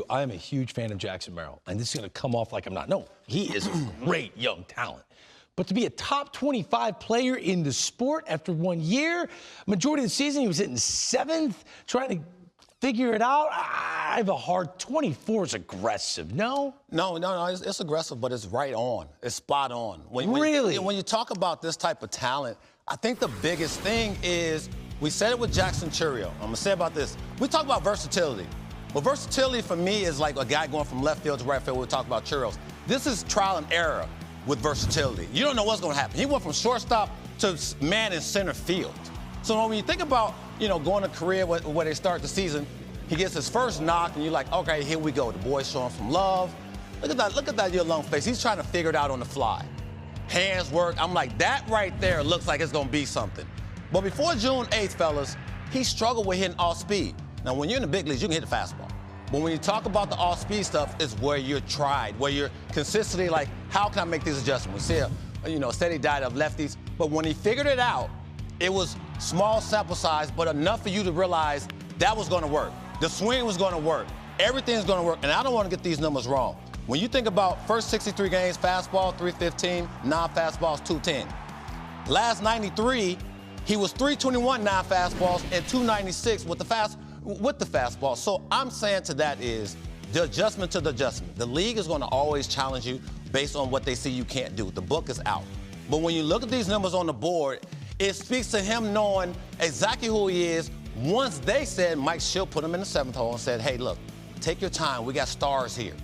I am a huge fan of Jackson Merrill, and this is going to come off like I'm not. No, he is a great young talent. But to be a top 25 player in the sport after 1 year, majority of the season he was hitting 7th, trying to figure it out. I have a hard 24 is aggressive. No, it's aggressive, but it's right on. It's spot on. Really? When you talk about this type of talent, I think the biggest thing is, we said it with Jackson Churio. I'm gonna say about this. We talk about versatility. Well, versatility for me is like a guy going from left field to right field. We talk about Churios. This is trial and error with versatility. You don't know what's gonna happen. He went from shortstop to man in center field. So when you think about, going a career where they start the season, he gets his first knock, and you're like, okay, here we go. The boy's showing some love. Look at that young face. He's trying to figure it out on the fly. Hands work. I'm like, that right there looks like it's gonna be something. But before June 8th, fellas, he struggled with hitting off speed. Now, when you're in the big leagues, you can hit the fastball. But when you talk about the off-speed stuff, it's where you're tried, where you're consistently like, how can I make these adjustments? We see a steady diet of lefties. But when he figured it out, it was small sample size, but enough for you to realize that was gonna work. The swing was gonna work. Everything's gonna work. And I don't wanna get these numbers wrong. When you think about first 63 games, fastball 315, non-fastballs 210. Last 93, he was 321 non-fastballs and 296 with the fastball. So I'm saying to that is the adjustment to the adjustment. The league is going to always challenge you based on what they see you can't do. The book is out. But when you look at these numbers on the board, it speaks to him knowing exactly who he is. Once they said, Mike Schill put him in the 7th hole and said, hey, look, take your time. We got stars here.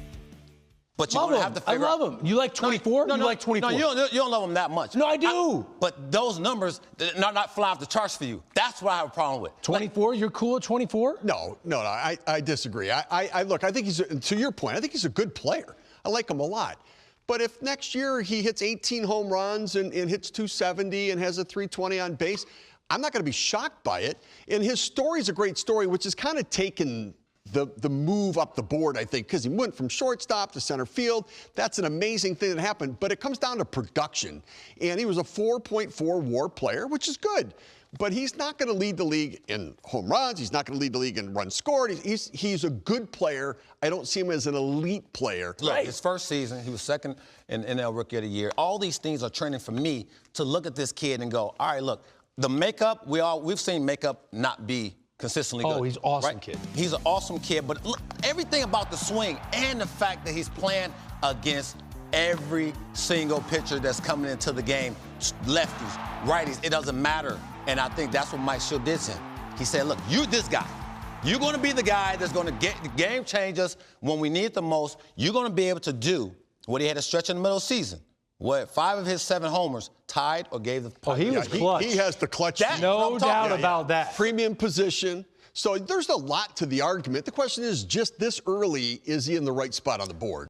But you're going to have to figure out. I love him. You like 24? No, you like 24? No, you don't love him that much. No, I do. But those numbers, they're not fly off the charts for you. That's what I have a problem with. 24? You're cool at 24? No, I disagree. I think to your point, I think he's a good player. I like him a lot. But if next year he hits 18 home runs and hits 270 and has a 320 on base, I'm not going to be shocked by it. And his story's a great story, which has kind of taken the move up the board, I think, because he went from shortstop to center field. That's an amazing thing that happened. But it comes down to production. And he was a 4.4 WAR player, which is good. But he's not going to lead the league in home runs. He's not going to lead the league in runs scored. He's a good player. I don't see him as an elite player. Look, his first season, he was second in NL Rookie of the Year. All these things are trending for me to look at this kid and go, all right, look, the makeup, we've seen makeup not be consistently good. Oh, he's awesome, right? kid. He's an awesome kid, but look, everything about the swing and the fact that he's playing against every single pitcher that's coming into the game, lefties, righties, it doesn't matter. And I think that's what Mike Schill did to him. He said, look, you're this guy. You're going to be the guy that's going to get the game changes when we need it the most. You're going to be able to do what he had to stretch in the middle of the season. What, 5 of his 7 homers tied or gave the... Oh, he was clutch. He has the clutch. No doubt about that. Premium position. So there's a lot to the argument. The question is, just this early, is he in the right spot on the board?